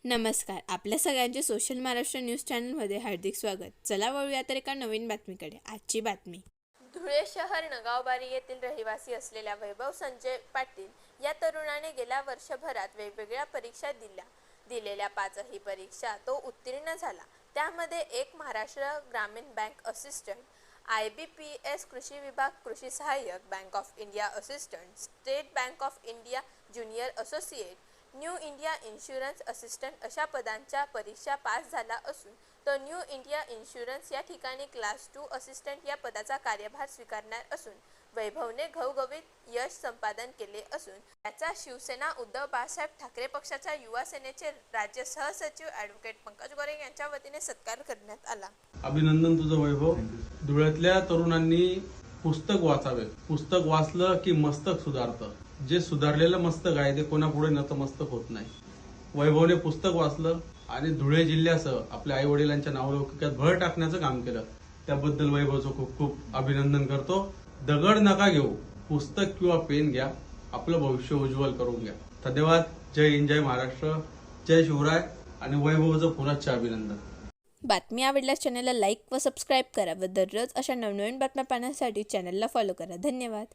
नमस्कार. आपल्या सगळ्यांचे सोशल महाराष्ट्र न्यूज चॅनलमध्ये हार्दिक स्वागत. चला वळूया तर एका नवीन बातमीकडे. आजची बातमी. धुळे शहर नगावबारी येथील रहिवासी असलेल्या वैभव संजय पाटील या तरुणाने गेल्या वर्षभरात वेगवेगळ्या परीक्षा दिलेल्या 5ही परीक्षा तो उत्तीर्ण झाला. त्यामध्ये एक महाराष्ट्र ग्रामीण बँक असिस्टंट, IBPS कृषी विभाग कृषी सहाय्यक, bank of India assistant, state bank of India junior associate, new India insurance assistant अशा पदांच्या परीक्षा पास झाला असून तो न्यू इंडिया इन्शुरन्स या ठिकाणी क्लास 2 असिस्टंट या पदाचा कार्यभार स्वीकारणार असून वैभवने घवघवीत यश संपादन केले असून त्याचा शिवसेना उद्धव बाळासाहेब ठाकरे पक्षाच्या युवा सेनेचे राज्य सहसचिव ॲडव्होकेट पंकज गोरे यांच्या वतीने सत्कार करण्यात आला. अभिनंदन तुझं वैभव. धुळ्यातल्या तरुणांनी पुस्तक वाचावे. पुस्तक वाचलं की मस्तक सुधारतं. जे सुधारलेलं मस्तक आहे ते कोणापुढे नतमस्तक होत नाही. वैभवने पुस्तक वाचलं आणि धुळे जिल्ह्यासह आपल्या आई वडिलांच्या नावलौकिकात भर टाकण्याचं काम केलं. त्याबद्दल वैभवचं खूप खूप अभिनंदन करतो. दगड नका घेऊ, पुस्तक किंवा पेन घ्या, आपलं भविष्य उज्ज्वल करून घ्या. धन्यवाद. जय हिंद, जय महाराष्ट्र, जय शिवराय आणि वैभवचं पुनश्च अभिनंदन. बातमी आवडल्यास चॅनलला लाईक व सबस्क्राईब करा व दररोज अशा नवनवीन बातम्या पाहण्यासाठी चॅनलला फॉलो करा. धन्यवाद.